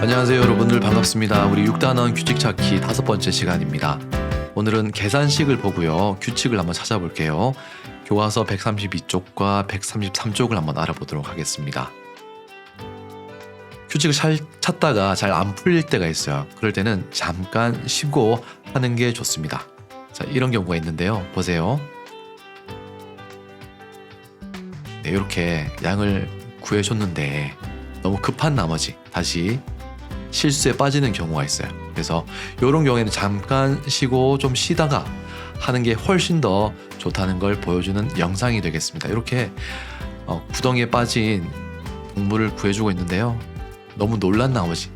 안녕하세요 여러분들 반갑습니다. 우리 6단원 규칙 찾기 5번째 시간입니다. 오늘은 계산식을 보고요. 규칙을 한번 찾아볼게요. 교과서 132쪽과 133쪽을 한번 알아보도록 하겠습니다. 규칙을 찾다가 잘 안 풀릴 때가 있어요. 그럴 때는 잠깐 쉬고 하는 게 좋습니다. 자, 이런 경우가 있는데요. 보세요. 네, 이렇게 양을 구해줬는데 너무 급한 나머지 다시 실수에 빠지는 경우가 있어요. 그래서 이런 경우에는 잠깐 쉬고 좀 쉬다가 하는 게 훨씬 더 좋다는 걸 보여주는 영상이 되겠습니다. 이렇게 구덩이에 빠진 동물을 구해주고 있는데요. 너무 놀란 나머지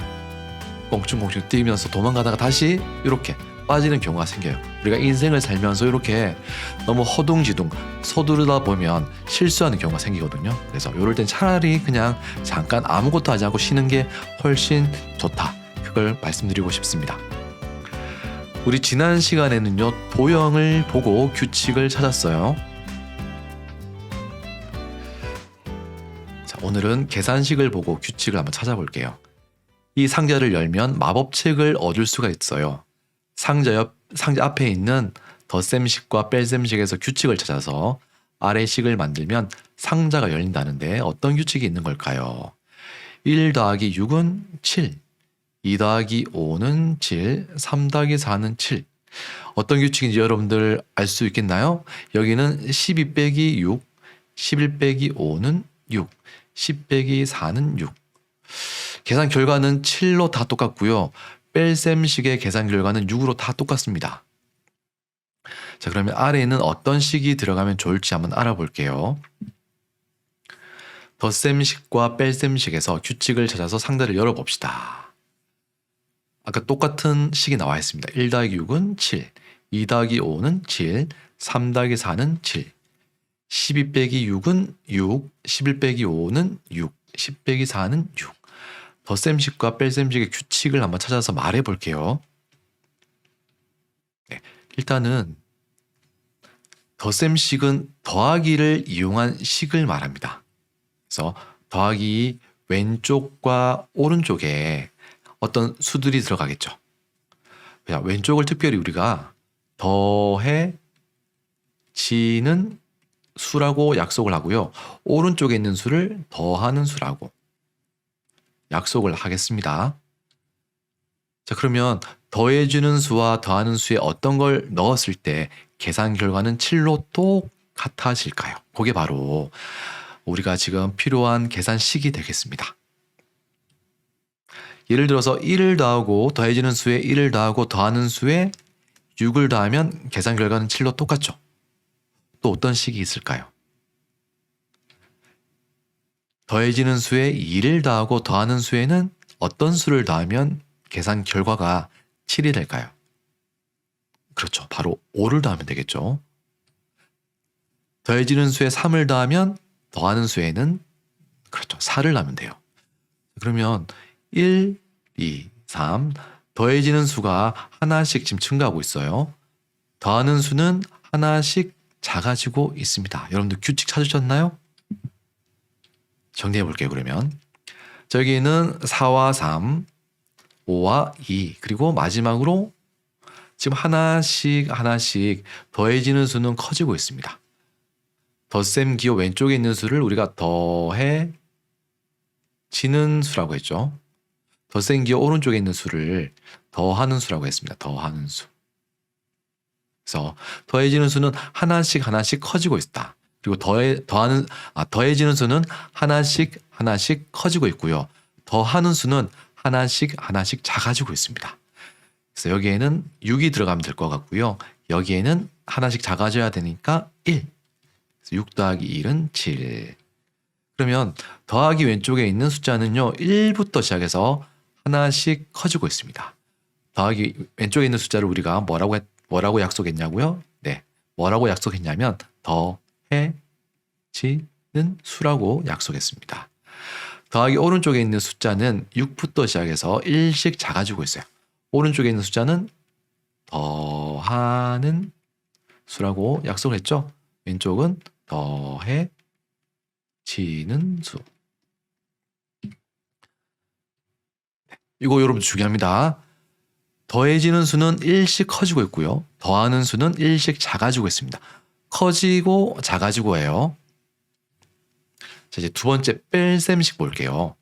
껑충껑충 뛰면서 도망가다가 다시 이렇게 빠지는 경우가 생겨요. 우리가 인생을 살면서 이렇게 너무 허둥지둥 서두르다 보면 실수하는 경우가 생기거든요. 그래서 이럴 땐 차라리 그냥 잠깐 아무것도 하지 않고 쉬는 게 훨씬 좋다. 그걸 말씀드리고 싶습니다. 우리 지난 시간에는요, 도형을 보고 규칙을 찾았어요. 자, 오늘은 계산식을 보고 규칙을 한번 찾아볼게요. 이 상자를 열면 마법책을 얻을 수가 있어요. 상자 앞에 있는 덧셈식과 뺄셈식에서 규칙을 찾아서 아래식을 만들면 상자가 열린다는데 어떤 규칙이 있는 걸까요? 1 더하기 6은 7, 2 더하기 5는 7, 3 더하기 4는 7. 어떤 규칙인지 여러분들 알 수 있겠나요? 여기는 12 빼기 6, 11 빼기 5는 6, 10 빼기 4는 6. 계산 결과는 7로 다 똑같고요. 뺄셈식의 계산 결과는 6으로 다 똑같습니다. 자, 그러면 아래에는 어떤 식이 들어가면 좋을지 한번 알아볼게요. 덧셈식과 뺄셈식에서 규칙을 찾아서 상자를 열어봅시다. 아까 똑같은 식이 나와 있습니다. 1 더하기 6은 7, 2 더하기 5는 7, 3 더하기 4는 7, 12 빼기 6은 6, 11 빼기 5는 6, 10 빼기 4는 6. 덧셈식과 뺄셈식의 규칙을 한번 찾아서 말해 볼게요. 네, 일단은 덧셈식은 더하기를 이용한 식을 말합니다. 그래서 더하기 왼쪽과 오른쪽에 어떤 수들이 들어가겠죠. 왼쪽을 특별히 우리가 더해지는 수라고 약속을 하고요. 오른쪽에 있는 수를 더하는 수라고 약속을 하겠습니다. 자, 그러면 더해주는 수와 더하는 수에 어떤 걸 넣었을 때 계산 결과는 7로 똑같아질까요? 그게 바로 우리가 지금 필요한 계산식이 되겠습니다. 예를 들어서 1을 더하고 더해지는 수에 1을 더하고 더하는 수에 6을 더하면 계산 결과는 7로 똑같죠. 또 어떤 식이 있을까요? 더해지는 수에 2를 더하고 더하는 수에는 어떤 수를 더하면 계산 결과가 7이 될까요? 그렇죠. 바로 5를 더하면 되겠죠. 더해지는 수에 3을 더하면 더하는 수에는 그렇죠. 4를 더하면 돼요. 그러면 1, 2, 3 더해지는 수가 하나씩 지금 증가하고 있어요. 더하는 수는 하나씩 작아지고 있습니다. 여러분들 규칙 찾으셨나요? 정리해 볼게요. 그러면 저기는 4와 3, 5와 2 그리고 마지막으로 지금 하나씩 더해지는 수는 커지고 있습니다. 덧셈 기호 왼쪽에 있는 수를 우리가 더해지는 수라고 했죠. 덧셈 기호 오른쪽에 있는 수를 더하는 수라고 했습니다. 더하는 수. 그래서 더해지는 수는 하나씩 커지고 있다. 그리고 더해지는 수는 하나씩 커지고 있고요. 더하는 수는 하나씩 작아지고 있습니다. 그래서 여기에는 6이 들어가면 될 것 같고요. 여기에는 하나씩 작아져야 되니까 1. 그래서 6 더하기 1은 7. 그러면 더하기 왼쪽에 있는 숫자는요. 1부터 시작해서 하나씩 커지고 있습니다. 더하기 왼쪽에 있는 숫자를 우리가 뭐라고 약속했냐고요? 네. 뭐라고 약속했냐면 더해지는 수라고 약속했습니다. 더하기 오른쪽에 있는 숫자는 6부터 시작해서 1씩 작아지고 있어요. 오른쪽에 있는 숫자는 더하는 수라고 약속을 했죠. 왼쪽은 더해지는 수. 이거 여러분 중요합니다. 더해지는 수는 1씩 커지고 있고요. 더하는 수는 1씩 작아지고 있습니다. 커지고 작아지고예요. 자, 이제 두 번째 뺄셈식 볼게요.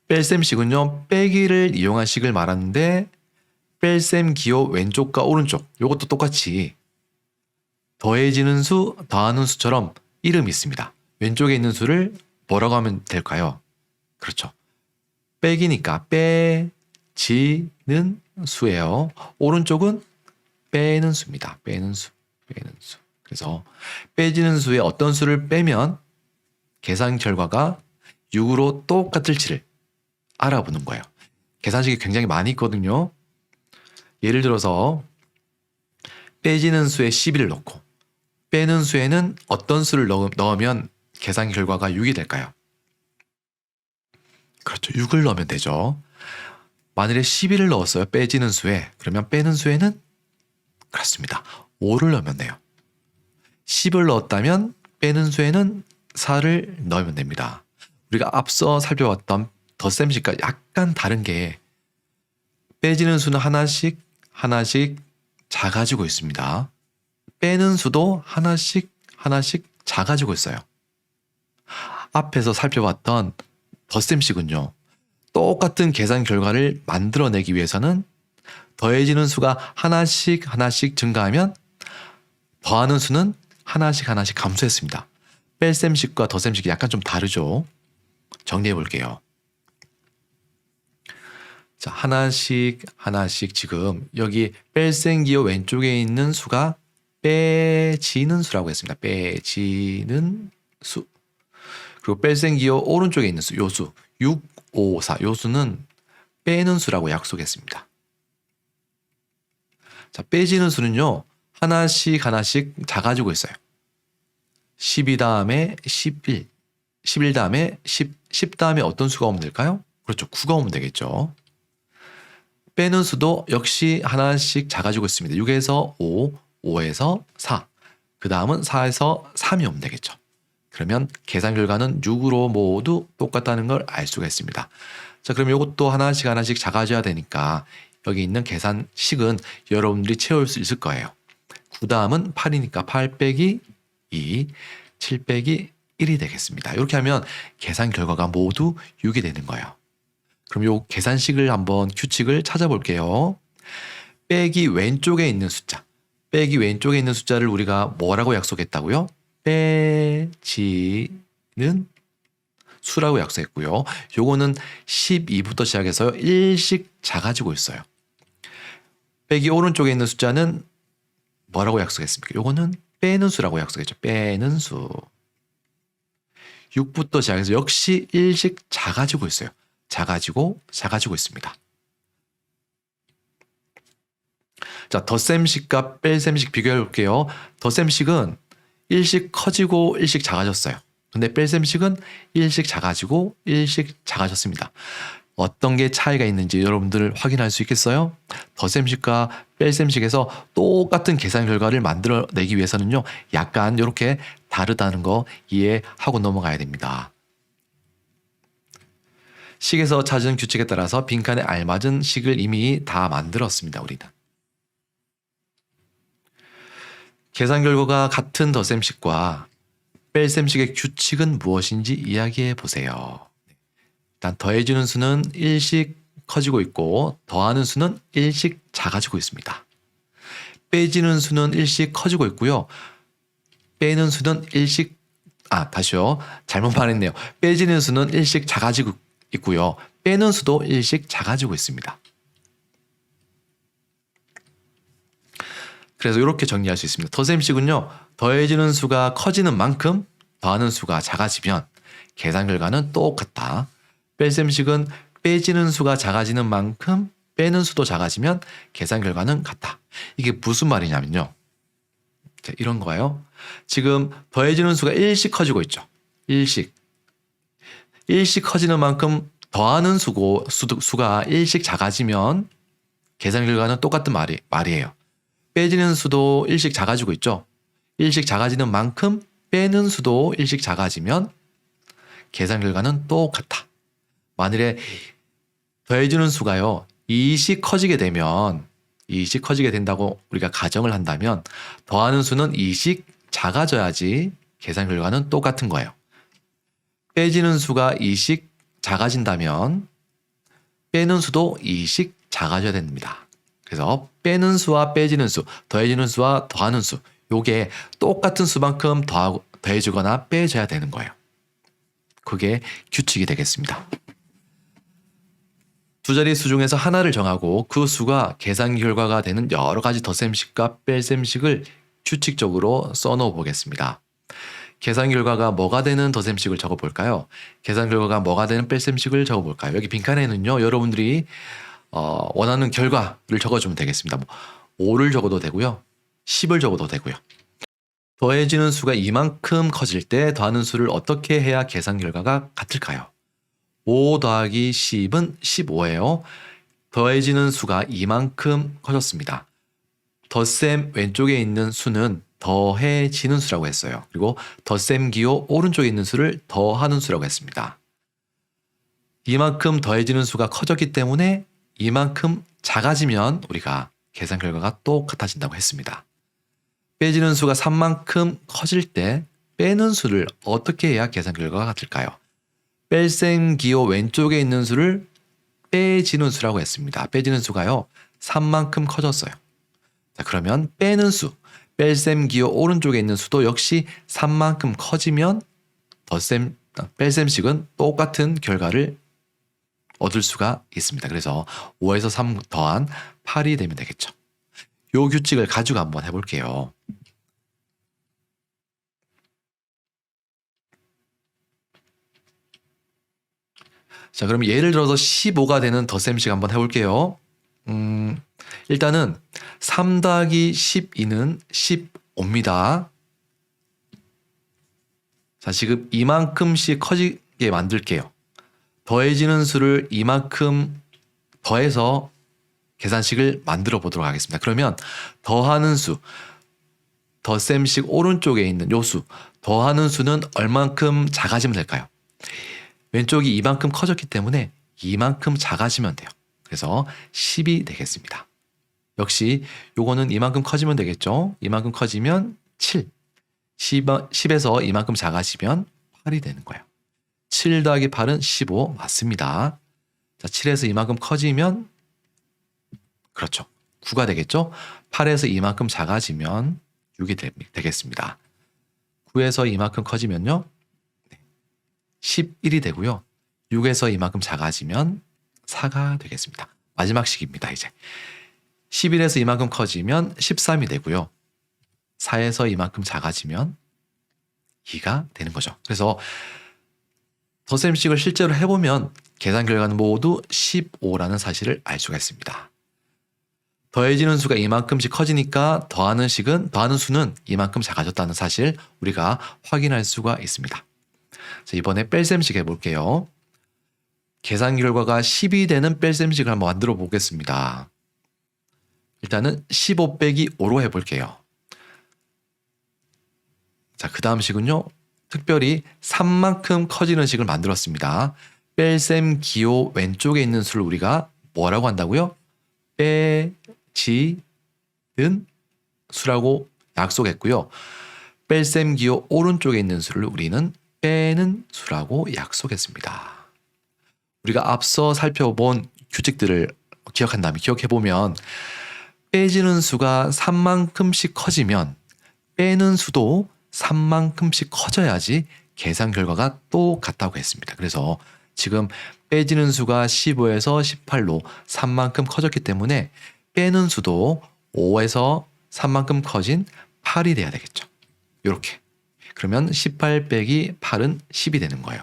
뺄셈식은요, 빼기를 이용한 식을 말하는데 뺄셈 기호 왼쪽과 오른쪽 이것도 똑같이 더해지는 수, 더하는 수처럼 이름이 있습니다. 왼쪽에 있는 수를 뭐라고 하면 될까요? 그렇죠. 빼기니까 빼지는 수예요. 오른쪽은 빼는 수입니다. 빼는 수. 그래서 빼지는 수에 어떤 수를 빼면 계산 결과가 6으로 똑같을지를 알아보는 거예요. 계산식이 굉장히 많이 있거든요. 예를 들어서 빼지는 수에 11을 넣고 빼는 수에는 어떤 수를 넣으면 계산 결과가 6이 될까요? 그렇죠. 6을 넣으면 되죠. 만일에 11을 넣었어요. 빼지는 수에. 그러면 빼는 수에는 그렇습니다. 5를 넣으면 돼요. 10을 넣었다면 빼는 수에는 4를 넣으면 됩니다. 우리가 앞서 살펴봤던 덧셈식과 약간 다른 게 빼지는 수는 하나씩 작아지고 있습니다. 빼는 수도 하나씩 작아지고 있어요. 앞에서 살펴봤던 덧셈식은요. 똑같은 계산 결과를 만들어내기 위해서는 더해지는 수가 하나씩 증가하면 더하는 수는 하나씩 감소했습니다. 뺄셈식과 덧셈식이 약간 좀 다르죠. 정리해 볼게요. 자, 하나씩 지금 여기 뺄셈 기호 왼쪽에 있는 수가 빼지는 수라고 했습니다. 빼지는 수. 그리고 뺄셈 기호 오른쪽에 있는 수, 요 수, 6, 5, 4, 요 수는 빼는 수라고 약속했습니다. 자, 빼지는 수는요, 하나씩 작아지고 있어요. 12 다음에 11, 11 다음에 10 다음에 어떤 수가 오면 될까요? 그렇죠. 9가 오면 되겠죠. 빼는 수도 역시 하나씩 작아지고 있습니다. 6에서 5, 5에서 4. 그 다음은 4에서 3이 오면 되겠죠. 그러면 계산 결과는 6으로 모두 똑같다는 걸 알 수가 있습니다. 자, 그럼 이것도 하나씩 작아져야 되니까 여기 있는 계산식은 여러분들이 채울 수 있을 거예요. 9 다음은 8이니까 8 빼기 2, 7 빼기 1이 되겠습니다. 이렇게 하면 계산 결과가 모두 6이 되는 거예요. 그럼 이 계산식을 한번 규칙을 찾아볼게요. 빼기 왼쪽에 있는 숫자. 빼기 왼쪽에 있는 숫자를 우리가 뭐라고 약속했다고요? 빼지는 수라고 약속했고요. 요거는 12부터 시작해서 1씩 작아지고 있어요. 빼기 오른쪽에 있는 숫자는 뭐라고 약속했습니까? 요거는 빼는 수라고 약속했죠. 빼는 수. 6부터 시작해서 역시 1씩 작아지고 있어요. 작아지고 있습니다. 자, 덧셈식과 뺄셈식 비교해 볼게요. 덧셈식은 1씩 커지고 1씩 작아졌어요. 근데 뺄셈식은 1씩 작아지고 1씩 작아졌습니다. 어떤 게 차이가 있는지 여러분들 확인할 수 있겠어요? 덧셈식과 뺄셈식에서 똑같은 계산 결과를 만들어내기 위해서는요, 약간 이렇게 다르다는 거 이해하고 넘어가야 됩니다. 식에서 찾은 규칙에 따라서 빈칸에 알맞은 식을 이미 다 만들었습니다. 우리는. 계산 결과가 같은 덧셈식과 뺄셈식의 규칙은 무엇인지 이야기해 보세요. 일단 더해지는 수는 1씩 커지고 있고 더하는 수는 1씩 작아지고 있습니다. 빼지는 수는 1씩 커지고 있고요. 빼는 수는 1씩 다시요. 잘못 말했네요. 빼지는 수는 1씩 작아지고 있고요. 빼는 수도 1씩 작아지고 있습니다. 그래서 이렇게 정리할 수 있습니다. 덧셈식은요. 더해지는 수가 커지는 만큼 더하는 수가 작아지면 계산 결과는 똑같다. 뺄셈식은 빼지는 수가 작아지는 만큼 빼는 수도 작아지면 계산 결과는 같다. 이게 무슨 말이냐면요. 이런 거예요. 지금 더해지는 수가 1씩 커지고 있죠. 1씩 커지는 만큼 더하는 수가 1씩 작아지면 계산 결과는 똑같은 말이에요. 빼지는 수도 1씩 작아지고 있죠. 1씩 작아지는 만큼 빼는 수도 1씩 작아지면 계산 결과는 똑같다. 만일에 더해지는 수가요. 이씩 커지게 된다고 우리가 가정을 한다면 더하는 수는 이씩 작아져야지 계산 결과는 똑같은 거예요. 빼지는 수가 이씩 작아진다면 빼는 수도 이씩 작아져야 됩니다. 그래서 빼는 수와 빼지는 수, 더해지는 수와 더하는 수, 요게 똑같은 수만큼 더해주거나 빼줘야 되는 거예요. 그게 규칙이 되겠습니다. 두 자릿수 중에서 하나를 정하고 그 수가 계산 결과가 되는 여러 가지 덧셈식과 뺄셈식을 규칙적으로 써놓아 보겠습니다. 계산 결과가 뭐가 되는 덧셈식을 적어볼까요? 계산 결과가 뭐가 되는 뺄셈식을 적어볼까요? 여기 빈칸에는요, 여러분들이 원하는 결과를 적어주면 되겠습니다. 5를 적어도 되고요. 10을 적어도 되고요. 더해지는 수가 이만큼 커질 때 더하는 수를 어떻게 해야 계산 결과가 같을까요? 5 더하기 10은 15예요. 더해지는 수가 이만큼 커졌습니다. 덧셈 왼쪽에 있는 수는 더해지는 수라고 했어요. 그리고 덧셈 기호 오른쪽에 있는 수를 더하는 수라고 했습니다. 이만큼 더해지는 수가 커졌기 때문에 이만큼 작아지면 우리가 계산 결과가 똑같아진다고 했습니다. 빼지는 수가 3만큼 커질 때 빼는 수를 어떻게 해야 계산 결과가 같을까요? 뺄셈 기호 왼쪽에 있는 수를 빼지는 수라고 했습니다. 빼지는 수가요, 3만큼 커졌어요. 자, 그러면 빼는 수, 뺄셈 기호 오른쪽에 있는 수도 역시 3만큼 커지면 뺄셈식은 똑같은 결과를 얻을 수가 있습니다. 그래서 5에서 3 더한 8이 되면 되겠죠. 요 규칙을 가지고 한번 해볼게요. 자, 그럼 예를 들어서 15가 되는 덧셈식 한번 해볼게요. 일단은 3 더하기 12는 15입니다. 자, 지금 이만큼씩 커지게 만들게요. 더해지는 수를 이만큼 더해서 계산식을 만들어 보도록 하겠습니다. 그러면 더하는 수, 덧셈식 오른쪽에 있는 요 수, 더하는 수는 얼만큼 작아지면 될까요? 왼쪽이 이만큼 커졌기 때문에 이만큼 작아지면 돼요. 그래서 10이 되겠습니다. 역시 요거는 이만큼 커지면 되겠죠. 이만큼 커지면 7. 10에서 이만큼 작아지면 8이 되는 거예요. 7 더하기 8은 15 맞습니다. 자, 7에서 이만큼 커지면 그렇죠. 9가 되겠죠. 8에서 이만큼 작아지면 6이 되겠습니다. 9에서 이만큼 커지면요, 11이 되고요. 6에서 이만큼 작아지면 4가 되겠습니다. 마지막 식입니다. 이제 11에서 이만큼 커지면 13이 되고요. 4에서 이만큼 작아지면 2가 되는 거죠. 그래서 덧셈식을 실제로 해보면 계산 결과는 모두 15라는 사실을 알 수가 있습니다. 더해지는 수가 이만큼씩 커지니까 더하는 수는 이만큼 작아졌다는 사실 우리가 확인할 수가 있습니다. 자, 이번에 뺄셈식 해볼게요. 계산 결과가 10이 되는 뺄셈식을 한번 만들어 보겠습니다. 일단은 15 빼기 5로 해볼게요. 자, 그 다음 식은요, 특별히 3만큼 커지는 식을 만들었습니다. 뺄셈 기호 왼쪽에 있는 수를 우리가 뭐라고 한다고요? 빼지는 수라고 약속했고요. 뺄셈 기호 오른쪽에 있는 수를 우리는 빼는 수라고 약속했습니다. 우리가 앞서 살펴본 규칙들을 기억해보면 빼지는 수가 3만큼씩 커지면 빼는 수도 3만큼씩 커져야지 계산 결과가 똑같다고 했습니다. 그래서 지금 빼지는 수가 15에서 18로 3만큼 커졌기 때문에 빼는 수도 5에서 3만큼 커진 8이 돼야 되겠죠. 이렇게. 그러면 18 빼기 8은 10이 되는 거예요.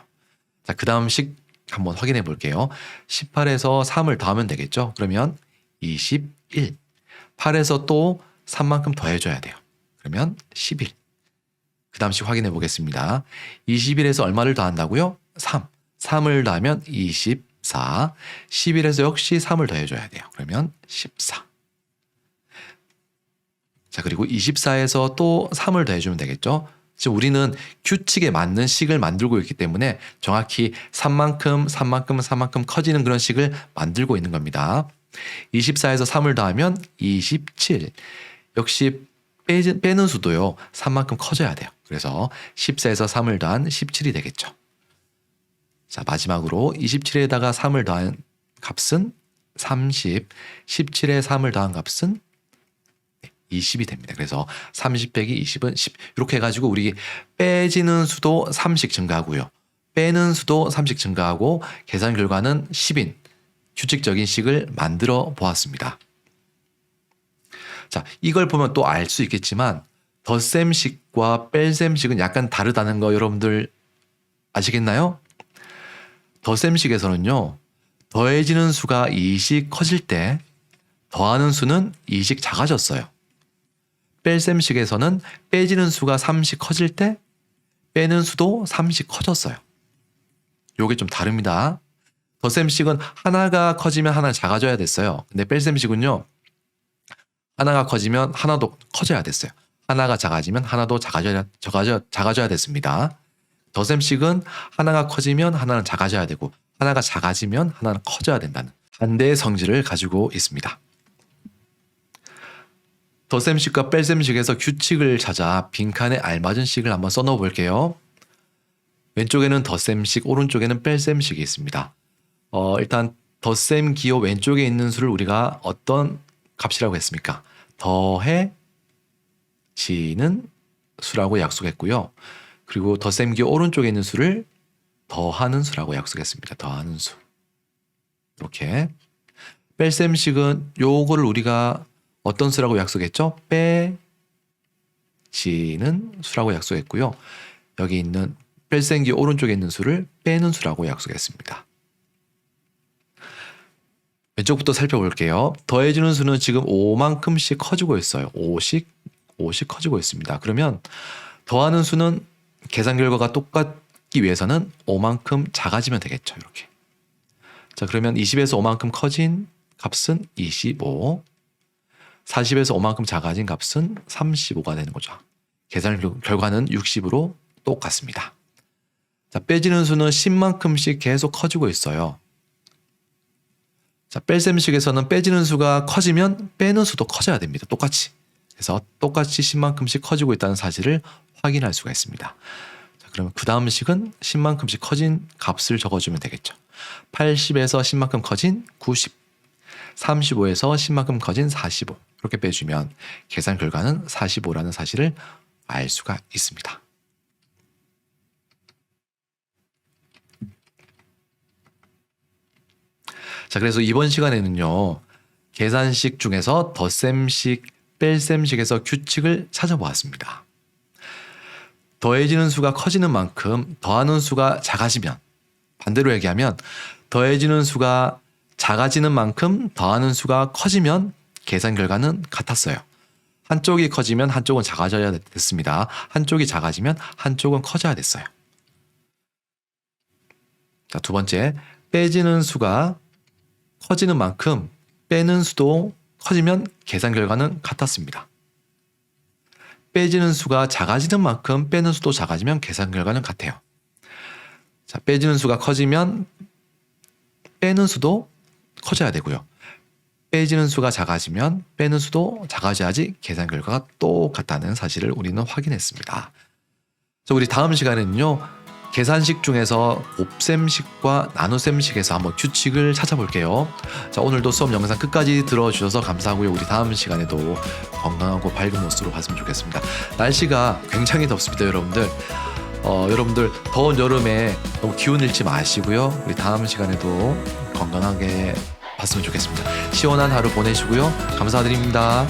자, 그 다음 식 한번 확인해 볼게요. 18에서 3을 더하면 되겠죠. 그러면 21. 8에서 또 3만큼 더해줘야 돼요. 그러면 11. 그 다음 식 확인해 보겠습니다. 21에서 얼마를 더한다고요? 3. 3을 더하면 24. 11에서 역시 3을 더해줘야 돼요. 그러면 14. 자, 그리고 24에서 또 3을 더해주면 되겠죠. 지금 우리는 규칙에 맞는 식을 만들고 있기 때문에 정확히 3만큼 커지는 그런 식을 만들고 있는 겁니다. 24에서 3을 더하면 27. 역시 빼는 수도요. 3만큼 커져야 돼요. 그래서 14에서 3을 더한 17이 되겠죠. 자, 마지막으로 27에다가 3을 더한 값은 30, 17에 3을 더한 값은 20이 됩니다. 그래서 30 빼기 20은 10. 이렇게 해가지고 우리 빼지는 수도 3씩 증가하고요. 빼는 수도 3씩 증가하고 계산 결과는 10인 규칙적인 식을 만들어 보았습니다. 자, 이걸 보면 또 알 수 있겠지만 덧셈식과 뺄셈식은 약간 다르다는 거 여러분들 아시겠나요? 덧셈식에서는요. 더해지는 수가 2씩 커질 때 더하는 수는 2씩 작아졌어요. 뺄셈식에서는 빼지는 수가 3씩 커질 때 빼는 수도 3씩 커졌어요. 요게 좀 다릅니다. 덧셈식은 하나가 커지면 하나는 작아져야 됐어요. 근데 뺄셈식은요. 하나가 커지면 하나도 커져야 됐어요. 하나가 작아지면 하나도 작아져야 됐습니다. 덧셈식은 하나가 커지면 하나는 작아져야 되고 하나가 작아지면 하나는 커져야 된다는 반대의 성질을 가지고 있습니다. 덧셈식과 뺄셈식에서 규칙을 찾아 빈칸에 알맞은 식을 한번 써넣어 볼게요. 왼쪽에는 덧셈식, 오른쪽에는 뺄셈식이 있습니다. 일단 덧셈 기호 왼쪽에 있는 수를 우리가 어떤 값이라고 했습니까? 더해지는 수라고 약속했고요. 그리고 덧셈 기호 오른쪽에 있는 수를 더하는 수라고 약속했습니다. 더하는 수. 이렇게. 뺄셈식은 요거를 우리가 어떤 수라고 약속했죠? 빼지는 수라고 약속했고요. 여기 있는 뺄셈 기호 오른쪽에 있는 수를 빼는 수라고 약속했습니다. 왼쪽부터 살펴볼게요. 더해지는 수는 지금 5만큼씩 커지고 있어요. 5씩 커지고 있습니다. 그러면 더하는 수는 계산 결과가 똑같기 위해서는 5만큼 작아지면 되겠죠. 이렇게. 자, 그러면 20에서 5만큼 커진 값은 25. 40에서 5만큼 작아진 값은 35가 되는 거죠. 계산 결과는 60으로 똑같습니다. 자, 빼지는 수는 10만큼씩 계속 커지고 있어요. 자, 뺄셈식에서는 빼지는 수가 커지면 빼는 수도 커져야 됩니다. 똑같이. 그래서 똑같이 10만큼씩 커지고 있다는 사실을 확인할 수가 있습니다. 자, 그러면 그 다음 식은 10만큼씩 커진 값을 적어주면 되겠죠. 80에서 10만큼 커진 90, 35에서 10만큼 커진 45 이렇게 빼주면 계산 결과는 45라는 사실을 알 수가 있습니다. 자, 그래서 이번 시간에는요. 계산식 중에서 덧셈식, 뺄셈식에서 규칙을 찾아보았습니다. 더해지는 수가 커지는 만큼 더하는 수가 작아지면, 반대로 얘기하면 더해지는 수가 작아지는 만큼 더하는 수가 커지면 계산 결과는 같았어요. 한쪽이 커지면 한쪽은 작아져야 됐습니다. 한쪽이 작아지면 한쪽은 커져야 됐어요. 자, 두 번째, 빼지는 수가 커지는 만큼 빼는 수도 커지면 계산 결과는 같았습니다. 빼지는 수가 작아지는 만큼 빼는 수도 작아지면 계산 결과는 같아요. 자, 빼지는 수가 커지면 빼는 수도 커져야 되고요. 빼지는 수가 작아지면 빼는 수도 작아져야지 계산 결과가 똑같다는 사실을 우리는 확인했습니다. 자, 우리 다음 시간에는요. 계산식 중에서 곱셈식과 나눗셈식에서 한번 규칙을 찾아볼게요. 자, 오늘도 수업 영상 끝까지 들어주셔서 감사하고요. 우리 다음 시간에도 건강하고 밝은 모습으로 봤으면 좋겠습니다. 날씨가 굉장히 덥습니다, 여러분들. 여러분들 더운 여름에 너무 기운 잃지 마시고요. 우리 다음 시간에도 건강하게 봤으면 좋겠습니다. 시원한 하루 보내시고요. 감사드립니다.